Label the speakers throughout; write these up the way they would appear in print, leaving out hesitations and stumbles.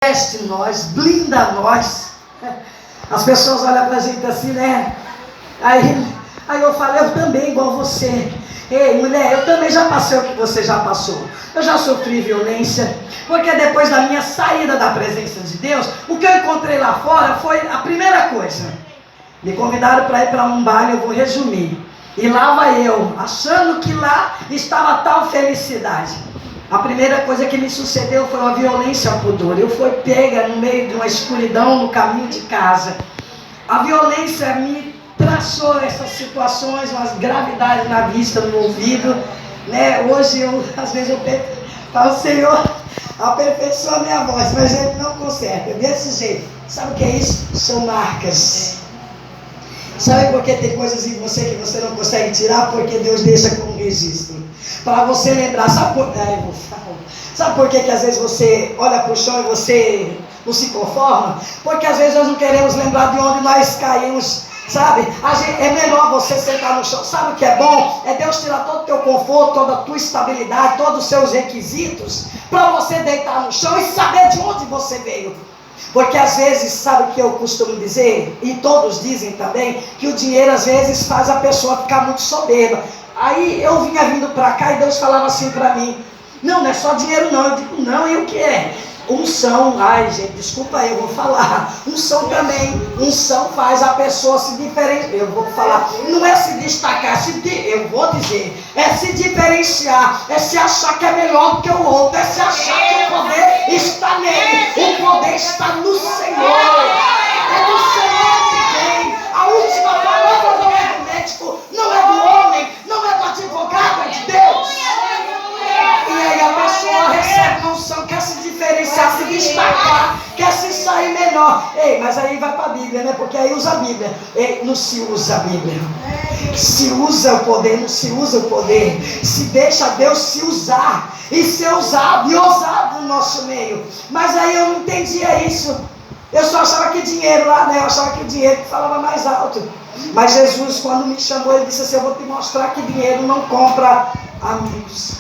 Speaker 1: Veste nós, blinda nós. As pessoas olham pra gente assim, né? Aí eu falo, eu também, igual você. Ei, mulher, eu também já passei o que você já passou. Eu já sofri violência, porque depois da minha saída da presença de Deus, o que eu encontrei lá fora foi a primeira coisa. Me convidaram para ir para um baile, eu vou resumir. E lá vai eu, achando que lá estava tal felicidade. A primeira coisa que me sucedeu foi uma violência ao pudor. Eu fui pega no meio de uma escuridão no caminho de casa. A violência me traçou essas situações, umas gravidades na vista, no ouvido, né? Hoje, às vezes eu falo, Senhor, aperfeiçoa a minha voz, mas ele não conserta. Desse jeito. Sabe o que é isso? São marcas. Sabe por que tem coisas em você que você não consegue tirar? Porque Deus deixa como registro. Para você lembrar, sabe por que às vezes você olha para o chão e você não se conforma? Porque às vezes nós não queremos lembrar de onde nós caímos, sabe? É melhor você sentar no chão. Sabe o que é bom? É Deus tirar todo o teu conforto, toda a tua estabilidade, todos os seus requisitos, para você deitar no chão e saber de onde você veio. Porque às vezes, sabe o que eu costumo dizer? E todos dizem também, que o dinheiro às vezes faz a pessoa ficar muito soberba. Aí eu vinha vindo para cá e Deus falava assim para mim, não é só dinheiro não. Eu digo, não, e o que é? Unção. Ai gente, desculpa aí, eu vou falar. Unção também. Unção faz a pessoa se diferenciar. Eu vou falar, não é se destacar, eu vou dizer, é se diferenciar, é se achar que é melhor do que o outro, é se achar que o poder está nele, o poder está no Senhor. É do Senhor que vem. A última palavra não é do médico, não é do homem, não é do advogado, é de Deus. E aí a pessoa recebe uma unção, quer se diferenciar, se destacar, quer se sair melhor. Ei, mas aí vai para a Bíblia, né? Porque aí usa a Bíblia. Ei, não se usa a Bíblia. Se usa o poder, não se usa o poder. Se deixa Deus se usar e ser usado e ousado no nosso meio. Mas aí eu não entendia isso. Eu só achava que dinheiro lá, né? Eu achava que o dinheiro que falava mais alto. Mas Jesus, quando me chamou, ele disse assim, eu vou te mostrar que dinheiro não compra amigos.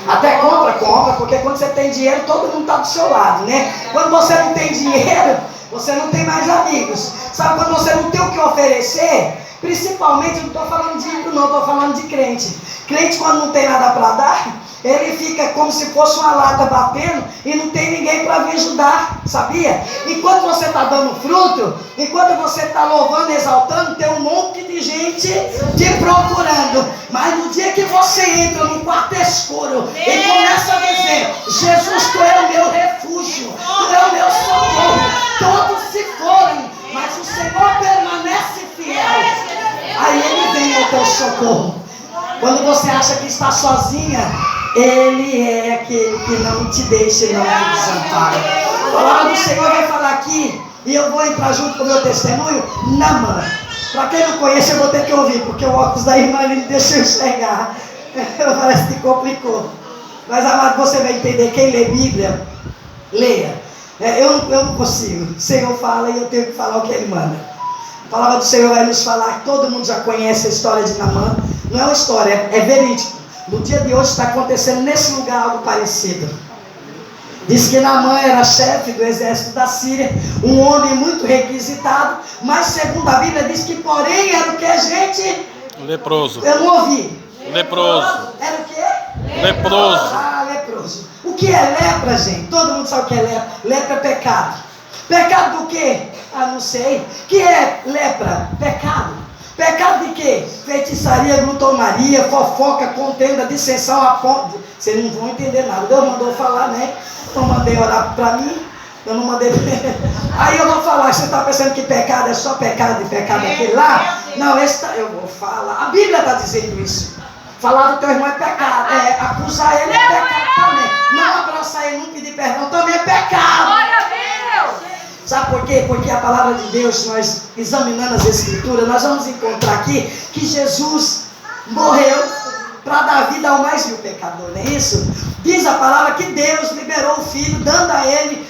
Speaker 1: Até compra, porque quando você tem dinheiro, todo mundo está do seu lado, né? Quando você não tem dinheiro, você não tem mais amigos. Sabe, quando você não tem o que oferecer, principalmente, eu não estou falando de ímpio, não, estou falando de crente. Crente, quando não tem nada para dar, ele fica como se fosse uma lata batendo e não tem ninguém para vir ajudar, sabia? Enquanto você está dando fruto, enquanto você está louvando, exaltando, tem um monte de gente te procurando. Mas no dia que você entra num quarto escuro e começa a dizer, Jesus, tu é o meu refúgio, tu é o meu socorro, todos se forem, mas o Senhor permanece fiel. Aí ele vem ao teu socorro. Quando você acha que está sozinha, ele é aquele que não te deixa e não te desampara. A palavra do Senhor vai falar aqui, e eu vou entrar junto com o meu testemunho, Naamã. Para quem não conhece, eu vou ter que ouvir, porque o óculos da irmã ele me deixou enxergar. Parece que complicou. Mas, amado, você vai entender. Quem lê Bíblia, leia. Eu não consigo. O Senhor fala e eu tenho que falar o que Ele manda. A palavra do Senhor vai nos falar, todo mundo já conhece a história de Naamã. Não é uma história, é verídico. No dia de hoje está acontecendo nesse lugar algo parecido. Diz que Naamã era chefe do exército da Síria, um homem muito requisitado, mas segundo a Bíblia diz que porém era o que, gente?
Speaker 2: Leproso.
Speaker 1: Eu não ouvi.
Speaker 2: Leproso.
Speaker 1: Era o quê?
Speaker 2: Leproso.
Speaker 1: Ah, leproso. O que é lepra, gente? Todo mundo sabe o que é lepra. Lepra é pecado. Pecado do quê? Ah, não sei. O que é lepra? Pecado. Pecado de quê? Feitiçaria, glutonaria, fofoca, contenda, dissensão, aponte. Vocês não vão entender nada. Deus mandou falar, né? Eu não mandei orar para mim. Eu não mandei. Aí eu vou falar. Você está pensando que pecado é só pecado de pecado aquele lá? Não, esse tá, eu vou falar. A Bíblia está dizendo isso. Falar do teu irmão é pecado. Acusar ele é pecado também. Não abraçar ele, não pedir perdão também é pecado.
Speaker 3: Glória a Deus!
Speaker 1: Sabe por quê? Porque a palavra de Deus, nós examinando as Escrituras, nós vamos encontrar aqui que Jesus morreu para dar vida ao mais vil pecador, não é isso? Diz a palavra que Deus liberou o Filho, dando a ele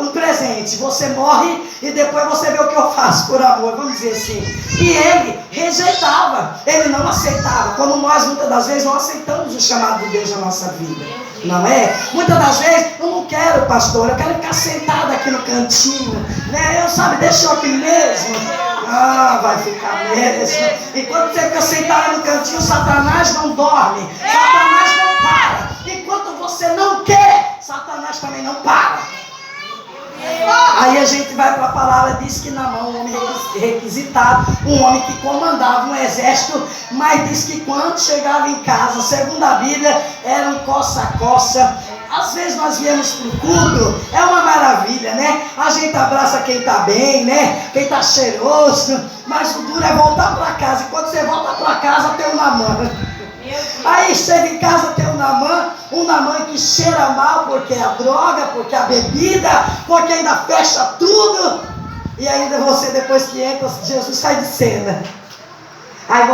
Speaker 1: um presente. Você morre e depois você vê o que eu faço por amor, vamos dizer assim. E ele rejeitava, ele não aceitava, como nós muitas das vezes não aceitamos o chamado de Deus na nossa vida. Não é? Muitas das vezes, eu não quero, pastor, eu quero ficar sentado aqui no cantinho, né? Deixa eu aqui mesmo. Ah, vai ficar mesmo. E quando você fica sentado no cantinho, Satanás não dorme, Satanás não para. Enquanto você não quer, Satanás também não para. Aí a gente vai para a palavra, diz que Naamã, um homem requisitado, um homem que comandava um exército, mas diz que quando chegava em casa, segundo a Bíblia, era um coça-coça. Às vezes nós viemos para o culto, é uma maravilha, né? A gente abraça quem está bem, né? Quem está cheiroso, mas o duro é voltar para casa. E quando você volta para casa, tem o Naamã. Aí chega em casa, tem um Naamã que cheira mal, porque é a droga, porque é a bebida, porque ainda fecha tudo. E ainda você, depois que entra, Jesus sai de cena. Aí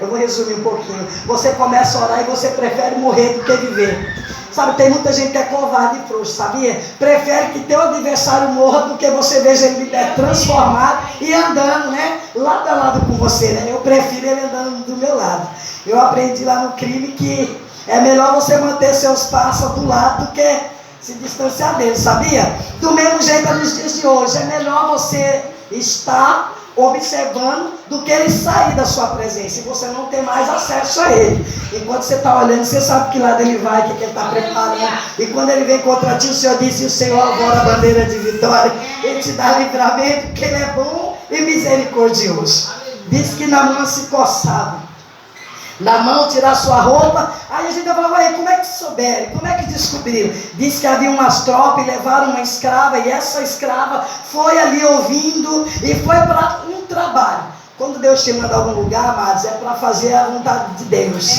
Speaker 1: eu vou resumir um pouquinho, você começa a orar e você prefere morrer do que viver. Sabe, tem muita gente que é covarde e frouxo, sabia? Prefere que teu adversário morra do que você veja ele transformado e andando, né? Lado a lado com você, né? Eu prefiro ele andando do meu lado. Eu aprendi lá no crime que é melhor você manter seus passos do lado do que se distanciar dele, sabia? Do mesmo jeito nos dias de hoje, é melhor você estar observando do que ele sair da sua presença e você não ter mais acesso a ele. Enquanto você está olhando, você sabe que lado ele vai, o que ele está preparando. E quando ele vem contra ti, o Senhor disse: o Senhor agora a bandeira de vitória, ele te dá livramento, porque ele é bom e misericordioso. Diz que Naamã se coçava, Naamã tirar sua roupa. Aí a gente vai falar: como é que souberam? Como é que descobriram? Diz que havia umas tropas e levaram uma escrava, e essa escrava foi ali ouvindo e foi para um trabalho. Quando Deus te manda a algum lugar, amados, é para fazer a vontade de Deus.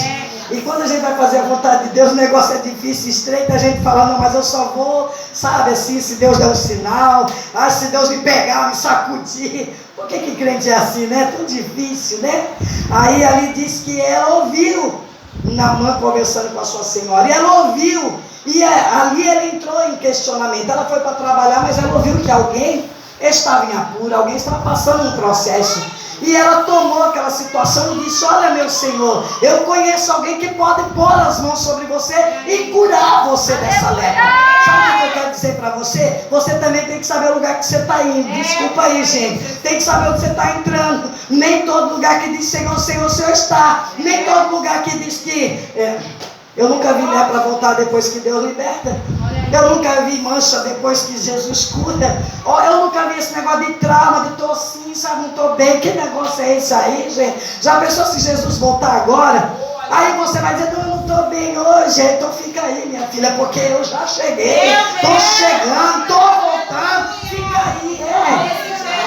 Speaker 1: E quando a gente vai fazer a vontade de Deus, o negócio é difícil, estreito, a gente fala: não, mas eu só vou, sabe, assim, se Deus der um sinal, se Deus me pegar, me sacudir. Por que crente é assim, né? É tão difícil, né? Aí ali diz que ela ouviu Naamã conversando com a sua senhora, e ela ouviu, e ali ela entrou em questionamento. Ela foi para trabalhar, mas ela ouviu que alguém estava em apuro, alguém estava passando um processo. E ela tomou aquela situação e disse: olha, meu Senhor, eu conheço alguém que pode pôr as mãos sobre você e curar você dessa lepra. Sabe o que eu quero dizer para você? Você também tem que saber o lugar que você está indo. Desculpa aí, gente. Tem que saber onde você está entrando. Nem todo lugar que diz Senhor, Senhor, o Senhor está. Nem todo lugar que diz que... Eu nunca vi lepra voltar depois que Deus liberta. Eu nunca vi mancha depois que Jesus cura. Eu nunca vi esse negócio de trauma, de tô assim, sabe, não tô bem. Que negócio é esse aí, gente? Já pensou se Jesus voltar agora? Aí você vai dizer: não, eu não tô bem hoje. Então fica aí, minha filha, porque eu já cheguei. Tô chegando, tô voltando. Fica aí,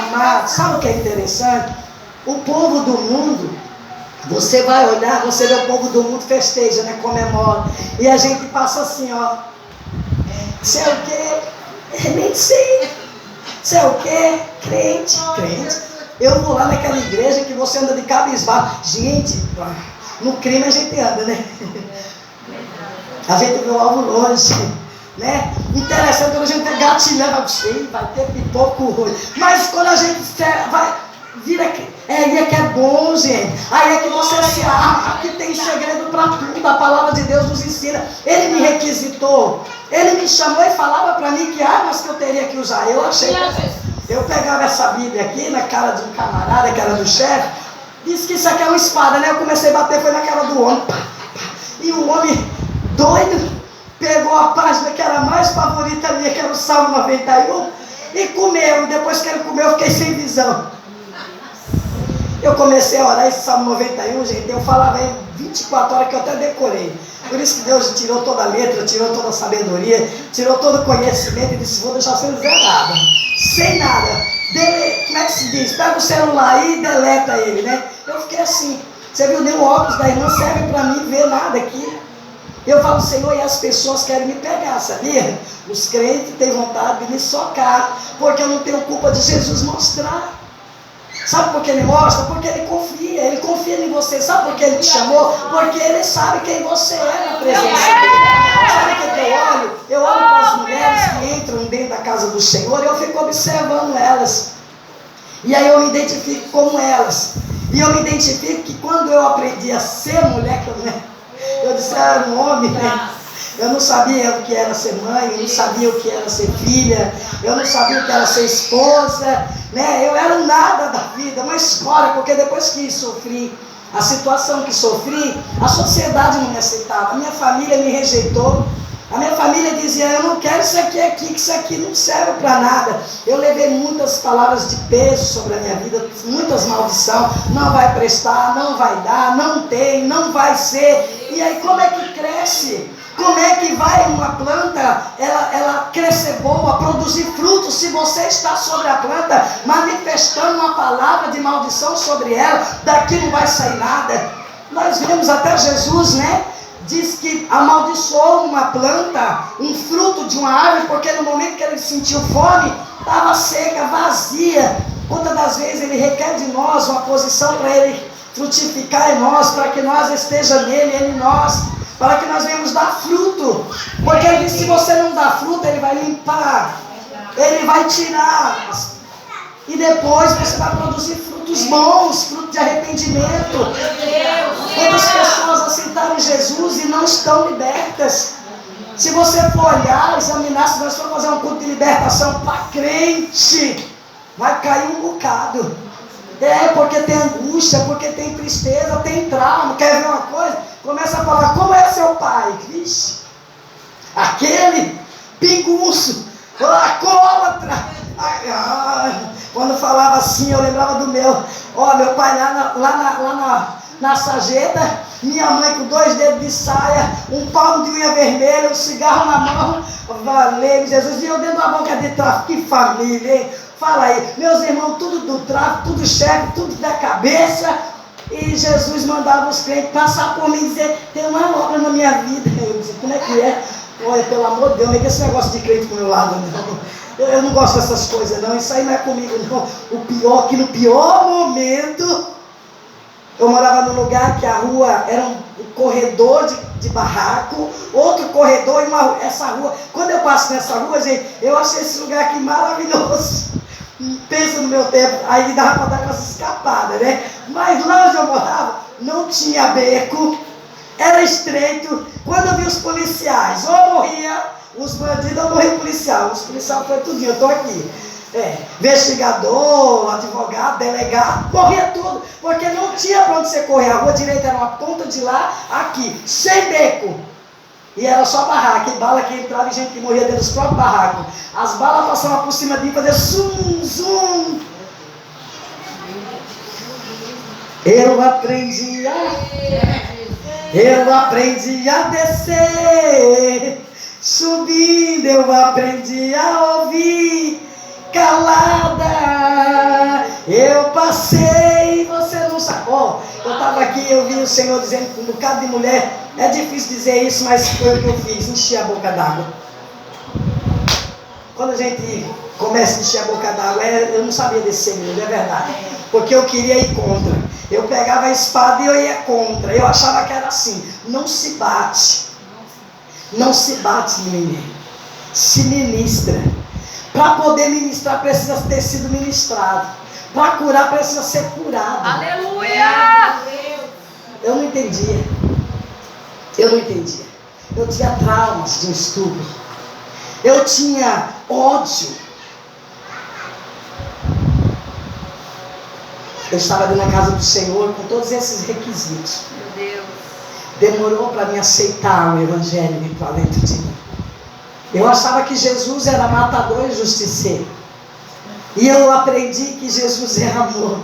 Speaker 1: amado. Sabe o que é interessante? O povo do mundo, você vai olhar, você vê o povo do mundo festeja, né? Comemora. E a gente passa assim, ó. Sei o quê? Nem sei. Sei o quê? Crente. Eu vou lá naquela igreja que você anda de cabisbaixo. Gente, no crime a gente anda, né? A gente vê o alvo longe, né? Interessante quando a gente gatilhando, vai ter pipoco hoje. Mas quando a gente vai... Vira que é bom, gente. Aí é que você se arma. Aqui tem segredo para tudo. A palavra de Deus nos ensina. Ele me requisitou, ele me chamou e falava para mim que armas que eu teria que usar. Eu achei. Eu pegava essa Bíblia aqui na cara de um camarada, que era do chefe. Disse que isso aqui é uma espada, né? Eu comecei a bater, foi na cara do homem. E o homem doido pegou a página que era a mais favorita minha, que era o Salmo 91, e comeu. E depois que ele comeu, eu fiquei sem visão. Eu comecei a orar esse Salmo 91, gente. Eu falava em 24 horas que eu até decorei. Por isso que Deus tirou toda a letra, tirou toda a sabedoria, tirou todo o conhecimento e disse: vou deixar você não dizer nada. Sem nada. Como é que se diz? Pega o celular aí e deleta ele, né? Eu fiquei assim. Você viu, nem o óculos da irmã serve para mim ver nada aqui. Eu falo: Senhor, e as pessoas querem me pegar, sabia? Os crentes têm vontade de me socar, porque eu não tenho culpa de Jesus mostrar. Sabe por que ele mostra? Porque ele confia em você. Sabe por que ele te chamou? Porque ele sabe quem você é na presença dele. Sabe o que eu olho? Eu olho para as mulheres que entram dentro da casa do Senhor e eu fico observando elas. E aí eu me identifico como elas. E eu me identifico que quando eu aprendi a ser mulher, eu disse: era um homem, né? Eu não sabia o que era ser mãe, eu não sabia o que era ser filha, eu não sabia o que era ser esposa, né? Eu era um nada da vida, uma escória, porque depois que sofri a situação que sofri, a sociedade não me aceitava, a minha família me rejeitou. A minha família dizia, eu não quero isso aqui, que isso aqui não serve para nada. Eu levei muitas palavras de peso sobre a minha vida, muitas maldições. Não vai prestar, não vai dar, não tem, não vai ser. E aí como é que cresce? Como é que vai uma planta, ela crescer boa, produzir frutos, se você está sobre a planta, manifestando uma palavra de maldição sobre ela, daqui não vai sair nada. Nós vemos até Jesus, né? Diz que amaldiçoou uma planta, um fruto de uma árvore, porque no momento que ele sentiu fome, estava seca, vazia. Quantas das vezes ele requer de nós uma posição para ele frutificar em nós, para que nós esteja nele, ele em nós, para que nós venhamos dar fruto. Porque ele diz, se você não dá fruto, ele vai limpar, ele vai tirar, e depois você vai produzir frutos bons, fruto de arrependimento. Quantas pessoas aceitaram Jesus e não estão libertas? Se você for olhar, examinar, se nós formos fazer um culto de libertação para crente, vai cair um bocado. Porque tem angústia, porque tem tristeza, tem trauma. Quer ver uma coisa? Começa a falar, como é seu pai? Vixe, aquele pinguço, alcoólatra. Quando falava assim, eu lembrava do meu pai lá na sarjeta, minha mãe com 2 dedos de saia, um palmo de unha vermelha, um cigarro na mão, valeu Jesus, e eu dentro da boca de tráfico, que família, hein? Fala aí, meus irmãos, tudo do tráfico, tudo chefe, tudo da cabeça, e Jesus mandava os crentes passar por mim e dizer, tem uma obra na minha vida. Eu disse, como é que é? Olha, pelo amor de Deus, não é que esse negócio de crente pro meu lado, não. Eu não gosto dessas coisas, não. Isso aí não é comigo, não. O pior, que no pior momento, eu morava num lugar que a rua era um corredor de barraco, outro corredor e uma rua. Essa rua, quando eu passo nessa rua, gente, eu achei esse lugar aqui maravilhoso. Pensa no meu tempo, aí dava para dar umas escapadas, né? Mas lá onde eu morava, não tinha beco, era estreito. Quando eu vi os policiais, ou morria os bandidos, ou morria o policial. Os policiais foi tudinho, eu estou aqui. Investigador, advogado, delegado, morria tudo, porque não tinha para onde você correr. A rua direita era uma ponta de lá, aqui, sem beco. E era só barraco, e bala que entrava e gente que morria dentro dos próprios barracos. As balas passavam por cima de mim, faziam zum, zum. Eu aprendi a descer, subindo eu aprendi a ouvir, calada eu passei, você não sabe. Eu estava aqui, eu vi o Senhor dizendo com um bocado de mulher, é difícil dizer isso, mas foi o que eu fiz, enchi a boca d'água. Quando a gente começa a encher a boca d'água, eu não sabia descer, é verdade, porque eu queria ir contra. Eu pegava a espada e eu ia contra. Eu achava que era assim, não se bate em ninguém, se ministra. Para poder ministrar precisa ter sido ministrado, para curar precisa ser curado.
Speaker 3: Aleluia!
Speaker 1: Eu não entendia. Eu tinha traumas de um estupro. Eu tinha ódio. Eu estava dentro da casa do Senhor com todos esses requisitos.
Speaker 3: Meu Deus.
Speaker 1: Demorou para me aceitar o Evangelho para dentro de mim. Eu achava que Jesus era matador e justiceiro. E eu aprendi que Jesus é amor.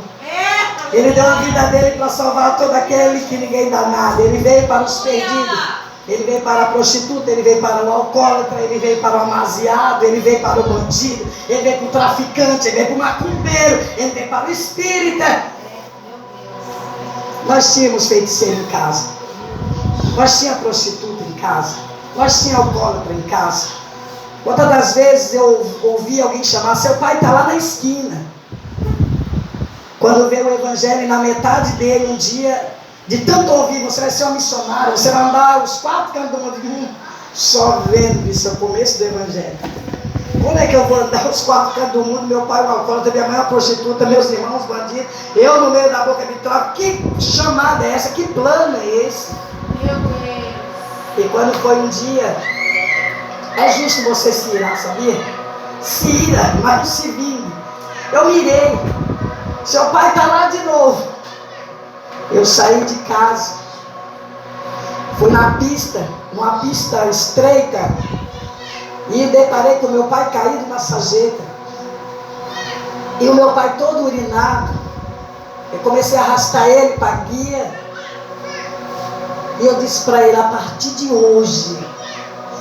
Speaker 1: Ele deu a vida dele para salvar todo aquele que ninguém dá nada. Ele veio para os perdidos. Ele veio para a prostituta, ele veio para o alcoólatra, ele veio para o amaziado, ele veio para o bandido, ele veio para o traficante, ele veio para o macumbeiro, ele veio para o espírita. Nós tínhamos feiticeiro em casa, nós tínhamos prostituta em casa, nós tínhamos alcoólatra em casa. Quantas das vezes eu ouvi alguém chamar, seu pai está lá na esquina. Quando veio o Evangelho, na metade dele, um dia, de tanto ouvir, você vai ser um missionário, você vai andar os 4 cantos do mundo, só vendo isso, é o começo do Evangelho. Como é que eu vou andar os 4 cantos do mundo, meu pai é um alcoólatra, minha mãe é uma prostituta, meus irmãos bandidos, eu no meio da boca de tráfico? Que chamada é essa? Que plano é esse?
Speaker 3: Meu Deus.
Speaker 1: E quando foi um dia, é justo você se irar, sabia? Se ira, mas não se vingue. Eu mirei. Seu pai está lá de novo. Eu saí de casa. Fui na pista, numa pista estreita. E deparei com meu pai caído na sarjeta. E o meu pai todo urinado. Eu comecei a arrastar ele para a guia. E eu disse para ele, a partir de hoje,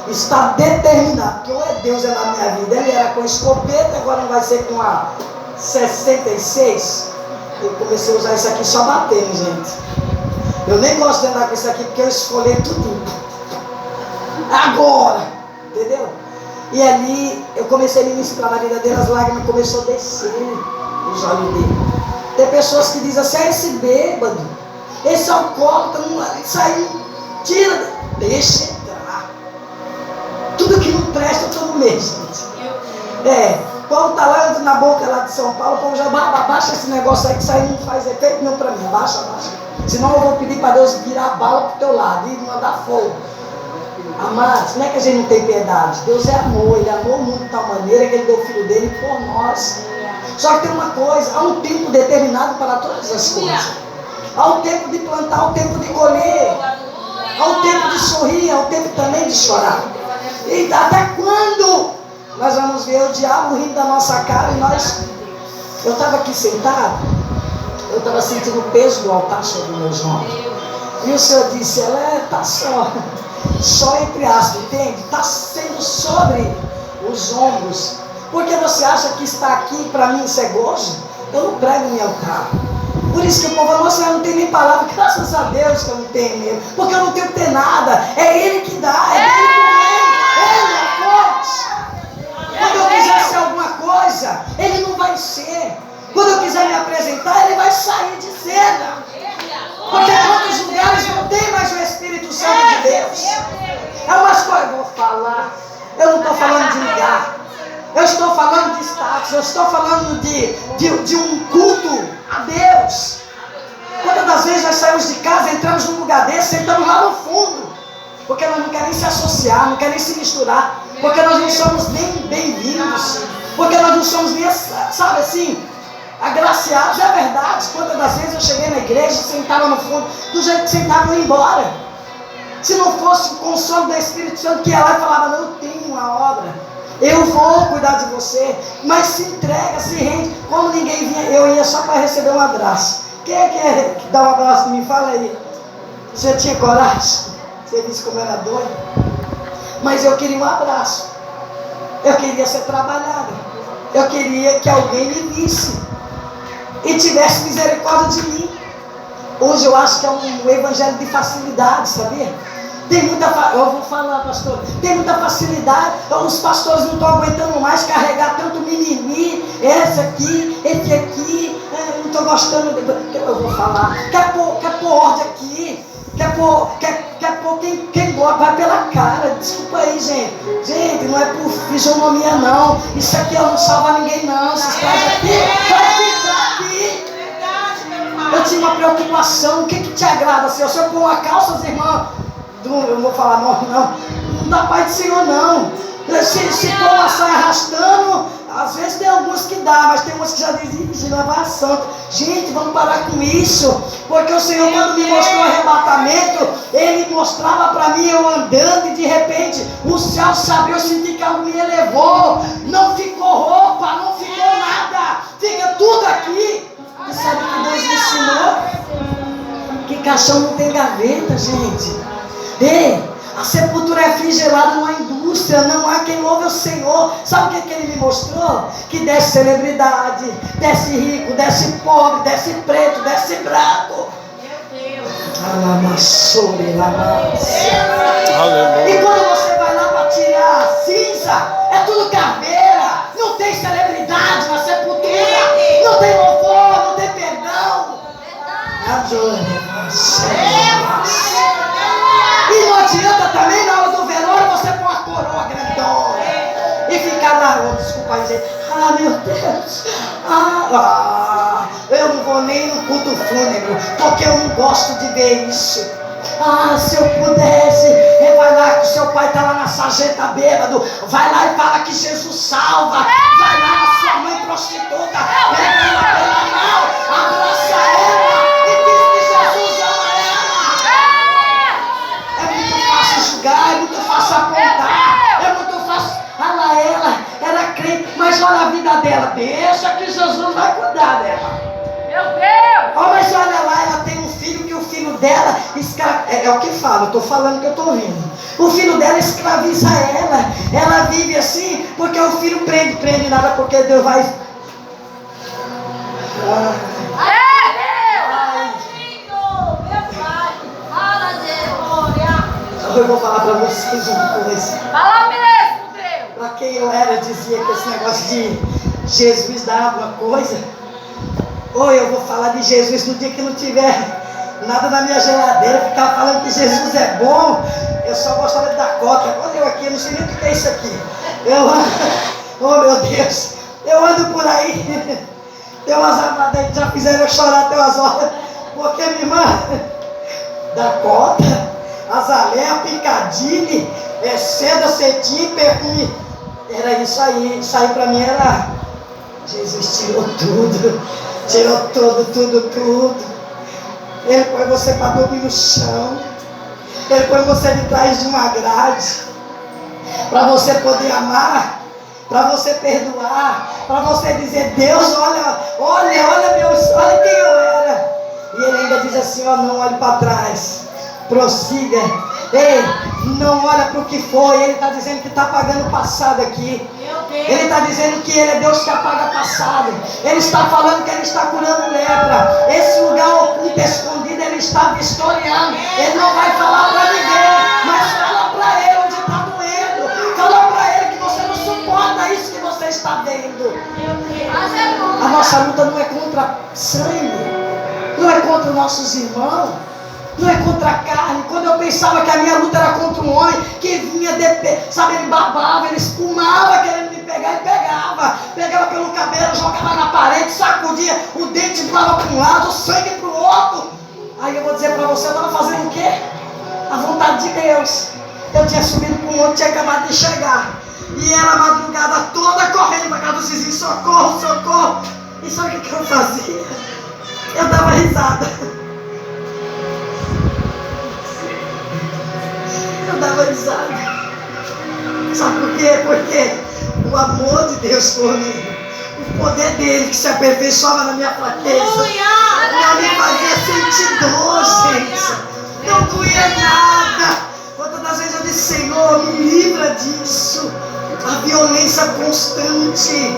Speaker 1: está determinado, que ou é Deus é na minha vida. Ele era com escopeta, agora não vai ser com a 66. Eu comecei a usar isso aqui só batendo, gente. Eu nem gosto de andar com isso aqui porque eu escolhi tudo. Agora, entendeu? E ali eu comecei a ministrar na vida dele, as lágrimas começaram a descer nos olhos dele. Tem pessoas que dizem assim, esse bêbado, esse alcoólatra, isso aí, tira, deixa entrar. Tudo que não presta, eu estou no meio, gente. O povo está lá na boca lá de São Paulo, o povo já abaixa esse negócio aí, que isso aí não faz efeito nenhum para mim, abaixa. Senão eu vou pedir para Deus virar a bala para o teu lado e mandar fogo. Amados, não é que a gente não tem piedade. Deus é amor, Ele amou o mundo de tal maneira que Ele deu o Filho dele por nós. Só que tem uma coisa, há um tempo determinado para todas as coisas. Há um tempo de plantar, há um tempo de colher. Há um tempo de sorrir, há um tempo também de chorar. E até quando nós vamos ver o diabo rindo da nossa cara e nós... Eu estava aqui sentado, eu estava sentindo o peso do altar sobre os meus ombros. E o Senhor disse, ela está só entre aspas, entende? Está sendo sobre os ombros. Porque você acha que está aqui para mim isso é gozo? Eu não prego em altar. Por isso que o povo, nossa, eu não tenho nem palavra. Graças a Deus que eu não tenho mesmo. Porque eu não tenho que ter nada. É Ele que dá, é Ele que vem. Ele é forte. Quando eu quiser ser alguma coisa, Ele não vai ser. Quando eu quiser me apresentar, Ele vai sair de cena. Porque em outros lugares não tem mais o Espírito Santo de Deus. É umas coisas, eu vou falar. Eu não estou falando de lugar. Eu estou falando de status. Eu estou falando de um culto a Deus. Quantas das vezes nós saímos de casa, entramos num lugar desse, sentamos lá no fundo. Porque nós não queremos se associar, não queremos se misturar. Porque nós não somos nem bem-vindos. Porque nós não somos nem, sabe assim, agraciados. É verdade. Quantas das vezes eu cheguei na igreja, sentava no fundo, do jeito que sentava, eu ia embora. Se não fosse o consolo do Espírito Santo que ia lá e falava, não, eu tenho uma obra, eu vou cuidar de você, mas se entrega, se rende. Como ninguém vinha, eu ia só para receber um abraço. Quem é que dá um abraço em mim? Fala aí. Você tinha coragem? Você disse como era doido? Mas eu queria um abraço. Eu queria ser trabalhada. Eu queria que alguém me visse e tivesse misericórdia de mim. Hoje eu acho que é um evangelho de facilidade, sabia? Tem muita, eu vou falar, pastor, tem muita facilidade. Os pastores não estão aguentando mais carregar tanto mimimi, esse aqui, não estou gostando, eu vou falar, quer pôr ordem aqui, quer pôr quem gosta, vai pela cara, desculpa aí, gente. Gente, não é por fisionomia não, isso aqui não salva ninguém não, esses caras aqui, vai ficar aqui. Eu tinha uma preocupação, o que te agrada, Senhor? Se eu pôr uma calça, as irmãs, eu não vou falar não dá paz do Senhor não. Se pôr uma saia arrastando, às vezes tem alguns que dá, mas tem uns que já dizem, lavar santo. Gente, vamos parar com isso, porque o Senhor, quando me mostrou o arrebatamento, Ele mostrava para mim, eu andando, e de repente o céu se abriu, eu senti que algo me elevou, não ficou roupa, não ficou nada, fica tudo aqui. E sabe o que Deus me ensinou? Que caixão não tem gaveta, gente. Ei, a sepultura é frigelada, não há indústria, não há quem louve o Senhor. Sabe o que Ele me mostrou? Que desce celebridade, desce rico, desce pobre, desce preto, desce branco. E quando você vai lá para tirar a cinza, é tudo caveira, não tem celebridade na sepultura, não tem louvor, não tem perdão. E não adianta também na hora do velório você pôr uma coroa grandona e ficar lá, desculpa aí, gente. Meu Deus, eu não vou nem no culto fúnebre, porque eu não gosto de ver isso. Ah, se eu pudesse, vai lá que o seu pai está lá na sarjeta bêbado, vai lá e fala que Jesus salva, vai lá na sua mãe prostituta, pega ela pela mão, abraça ela e diz que Jesus ama ela. É muito fácil julgar, é muito fácil apontar, é muito fácil. Olha lá, ela era crente, mas olha a vida dela, deixa que Jesus vai cuidar dela.
Speaker 3: Meu Deus!
Speaker 1: Oh, mas olha lá, ela tem um filho que o filho dela é o que fala, eu estou falando que eu estou ouvindo. O filho dela escraviza ela. Ela vive assim porque o filho prende nada, porque Deus vai. Eu vou falar para vocês uma coisa.
Speaker 3: Fala mesmo, Deus!
Speaker 1: Para quem eu era, dizia que esse negócio de Jesus dava uma coisa. Ou eu vou falar de Jesus no dia que não tiver nada na minha geladeira, ficar falando que Jesus é bom. Eu só gostava de dar cota. Olha eu aqui, eu não sei nem o que é isso aqui. Oh meu Deus, eu ando por aí. Tem umas amadas aí que já fizeram eu chorar até umas horas. Porque minha irmã, da cota, azaleia, picadilly, seda, cetim, perfume. Era isso aí. Isso aí pra mim era. Jesus tirou tudo. Tirou tudo. Ele põe você para dormir no chão. Ele põe você de trás de uma grade. Para você poder amar. Para você perdoar. Para você dizer, Deus, olha Deus, olha quem eu era. E ele ainda diz assim, ó, não olhe para trás. Prossiga. Ei, não olha para o que foi. Ele está dizendo que está apagando o passado aqui. Ele está dizendo que Ele é Deus que apaga passado. Ele está falando que Ele está curando lepra. Esse lugar oculto, escondido, Ele está vistoriando. Ele não vai falar para ninguém, mas fala para Ele onde está doendo. Fala para Ele que você não suporta isso que você está vendo. A nossa luta não é contra sangue, não é contra os nossos irmãos, não é contra a carne. Quando eu pensava que a minha luta era contra um homem que vinha, ele babava, ele espumava, querendo me pegar e pegava pelo cabelo, jogava na parede, sacudia, o dente voava para um lado, o sangue para o outro. Aí eu vou dizer para você, eu estava fazendo o quê? A vontade de Deus. Eu tinha subido para um outro, tinha acabado de chegar, e era a madrugada toda correndo para casa dos vizinhos, socorro. E sabe o que eu fazia? Eu dava risada. Eu dava risada. Sabe por quê? Porque o amor de Deus por mim, o poder dele que se aperfeiçoava na minha fraqueza, não me fazia sentir dor, gente. Não doía nada. Quantas das vezes eu disse, Senhor, me livra disso. A violência constante.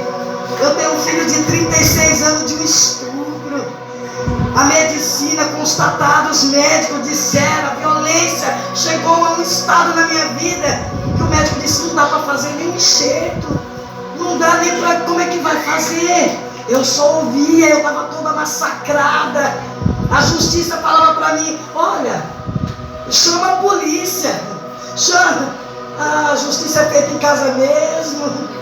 Speaker 1: Eu tenho um filho de 36 anos de um estupro. A medicina constatada, os médicos disseram, a violência chegou a um estado na minha vida que o médico disse, não dá para fazer nem enxerto, não dá nem para, como é que vai fazer? Eu só ouvia, eu estava toda massacrada. A justiça falava para mim, olha, chama a polícia, chama, a justiça é feita em casa mesmo.